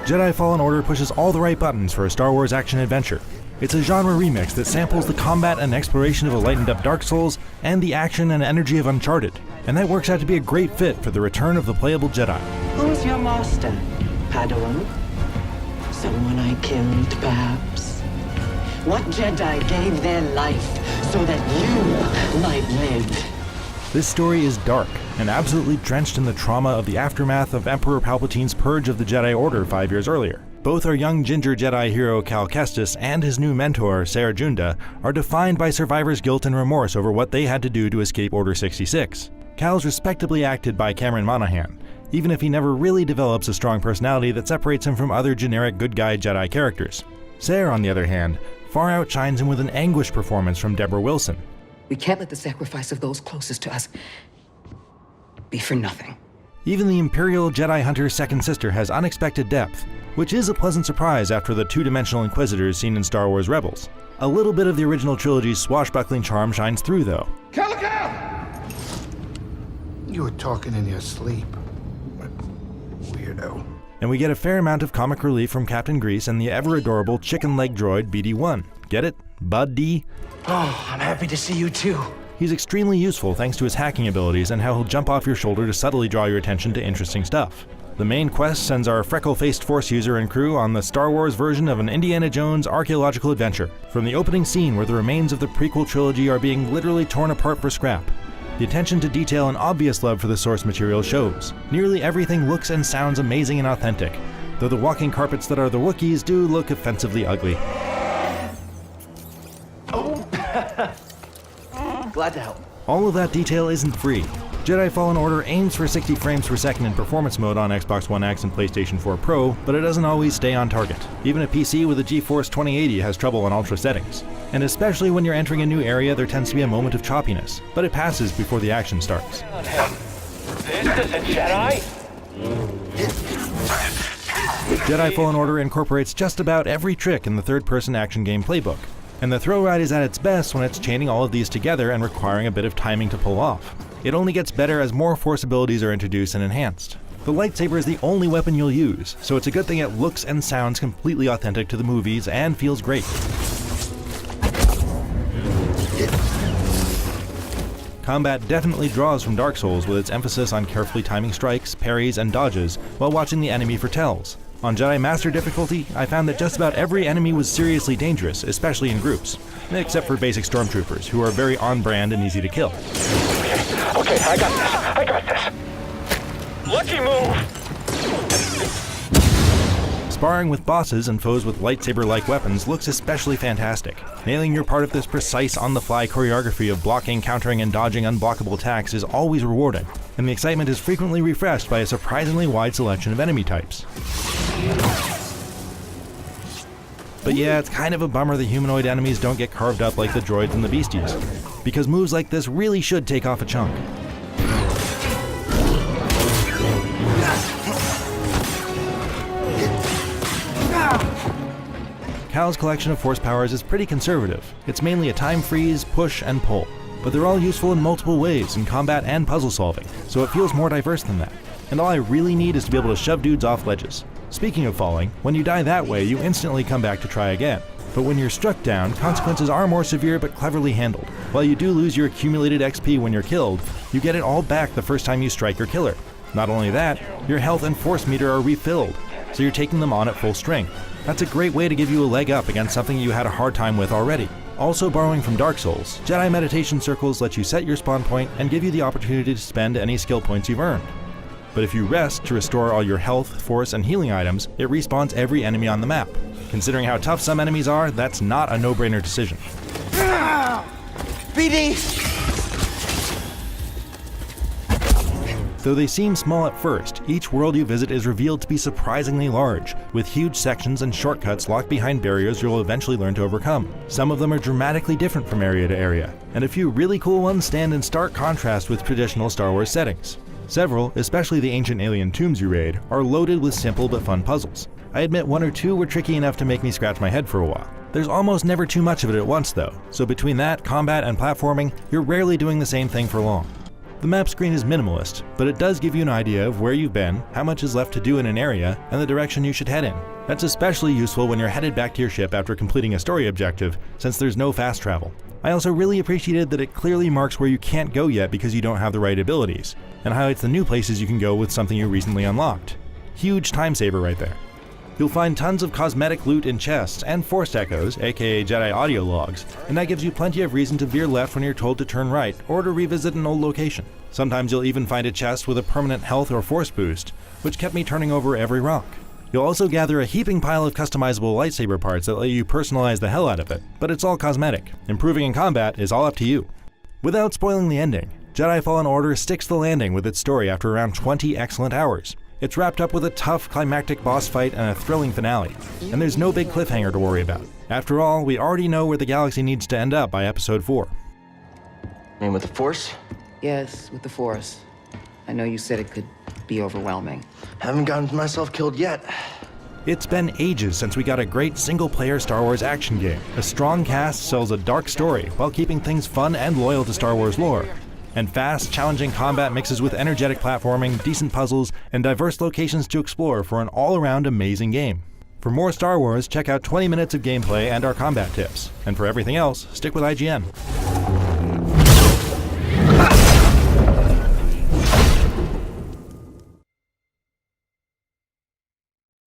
Jedi Fallen Order pushes all the right buttons for a Star Wars action-adventure. It's a genre remix that samples the combat and exploration of a lightened-up Dark Souls and the action and energy of Uncharted, and that works out to be a great fit for the return of the playable Jedi. Who's your master, Padawan? Someone I killed, perhaps? What Jedi gave their life so that you might live? This story is dark and absolutely drenched in the trauma of the aftermath of Emperor Palpatine's purge of the Jedi Order 5 years earlier. Both our young ginger Jedi hero Cal Kestis and his new mentor, Ser Junda, are defined by survivors' guilt and remorse over what they had to do to escape Order 66. Cal's respectably acted by Cameron Monaghan, even if he never really develops a strong personality that separates him from other generic good guy Jedi characters. Ser, on the other hand, far outshines him with an anguished performance from Deborah Wilson. We can't let the sacrifice of those closest to us be for nothing. Even the Imperial Jedi Hunter's second sister has unexpected depth, which is a pleasant surprise after the two-dimensional Inquisitors seen in Star Wars Rebels. A little bit of the original trilogy's swashbuckling charm shines through, though. Calico! You were talking in your sleep. Weirdo. And we get a fair amount of comic relief from Captain Grease and the ever-adorable chicken-leg droid BD-1. Get it? Bud D? Oh, I'm happy to see you too. He's extremely useful thanks to his hacking abilities and how he'll jump off your shoulder to subtly draw your attention to interesting stuff. The main quest sends our freckle-faced Force user and crew on the Star Wars version of an Indiana Jones archaeological adventure, from the opening scene where the remains of the prequel trilogy are being literally torn apart for scrap. The attention to detail and obvious love for the source material shows. Nearly everything looks and sounds amazing and authentic, though the walking carpets that are the Wookiees do look offensively ugly. Glad to help. All of that detail isn't free. Jedi Fallen Order aims for 60 frames per second in performance mode on Xbox One X and PlayStation 4 Pro, but it doesn't always stay on target. Even a PC with a GeForce 2080 has trouble on ultra settings. And especially when you're entering a new area, there tends to be a moment of choppiness, but it passes before the action starts. This is a Jedi? Jedi Fallen Order incorporates just about every trick in the third-person action game playbook, and the throw ride is at its best when it's chaining all of these together and requiring a bit of timing to pull off. It only gets better as more force abilities are introduced and enhanced. The lightsaber is the only weapon you'll use, so it's a good thing it looks and sounds completely authentic to the movies and feels great. Combat definitely draws from Dark Souls with its emphasis on carefully timing strikes, parries, and dodges while watching the enemy for tells. On Jedi Master difficulty, I found that just about every enemy was seriously dangerous, especially in groups, except for basic stormtroopers, who are very on-brand and easy to kill. Okay, I got this. Lucky move! Sparring with bosses and foes with lightsaber-like weapons looks especially fantastic. Nailing your part of this precise on-the-fly choreography of blocking, countering, and dodging unblockable attacks is always rewarding, and the excitement is frequently refreshed by a surprisingly wide selection of enemy types. But yeah, it's kind of a bummer the humanoid enemies don't get carved up like the droids and the beasties, because moves like this really should take off a chunk. Cal's collection of force powers is pretty conservative. It's mainly a time freeze, push, and pull. But they're all useful in multiple ways in combat and puzzle solving, so it feels more diverse than that. And all I really need is to be able to shove dudes off ledges. Speaking of falling, when you die that way, you instantly come back to try again. But when you're struck down, consequences are more severe but cleverly handled. While you do lose your accumulated XP when you're killed, you get it all back the first time you strike your killer. Not only that, your health and force meter are refilled, so you're taking them on at full strength. That's a great way to give you a leg up against something you had a hard time with already. Also borrowing from Dark Souls, Jedi Meditation Circles let you set your spawn point and give you the opportunity to spend any skill points you've earned. But if you rest to restore all your health, force, and healing items, it respawns every enemy on the map. Considering how tough some enemies are, that's not a no-brainer decision. BD! Though they seem small at first, each world you visit is revealed to be surprisingly large, with huge sections and shortcuts locked behind barriers you'll eventually learn to overcome. Some of them are dramatically different from area to area, and a few really cool ones stand in stark contrast with traditional Star Wars settings. Several, especially the ancient alien tombs you raid, are loaded with simple but fun puzzles. I admit one or two were tricky enough to make me scratch my head for a while. There's almost never too much of it at once though, so between that, combat, and platforming, you're rarely doing the same thing for long. The map screen is minimalist, but it does give you an idea of where you've been, how much is left to do in an area, and the direction you should head in. That's especially useful when you're headed back to your ship after completing a story objective, since there's no fast travel. I also really appreciated that it clearly marks where you can't go yet because you don't have the right abilities, and highlights the new places you can go with something you recently unlocked. Huge time saver right there. You'll find tons of cosmetic loot in chests and forced echoes, aka Jedi audio logs, and that gives you plenty of reason to veer left when you're told to turn right, or to revisit an old location. Sometimes you'll even find a chest with a permanent health or force boost, which kept me turning over every rock. You'll also gather a heaping pile of customizable lightsaber parts that let you personalize the hell out of it, but it's all cosmetic. Improving in combat is all up to you. Without spoiling the ending, Jedi Fallen Order sticks the landing with its story after around 20 excellent hours. It's wrapped up with a tough climactic boss fight and a thrilling finale, and there's no big cliffhanger to worry about. After all, we already know where the galaxy needs to end up by episode 4. And with the Force? Yes, with the Force. I know you said it could be overwhelming. Haven't gotten myself killed yet. It's been ages since we got a great single-player Star Wars action game. A strong cast sells a dark story while keeping things fun and loyal to Star Wars lore. And fast, challenging combat mixes with energetic platforming, decent puzzles, and diverse locations to explore for an all-around amazing game. For more Star Wars, check out 20 minutes of gameplay and our combat tips. And for everything else, stick with IGN.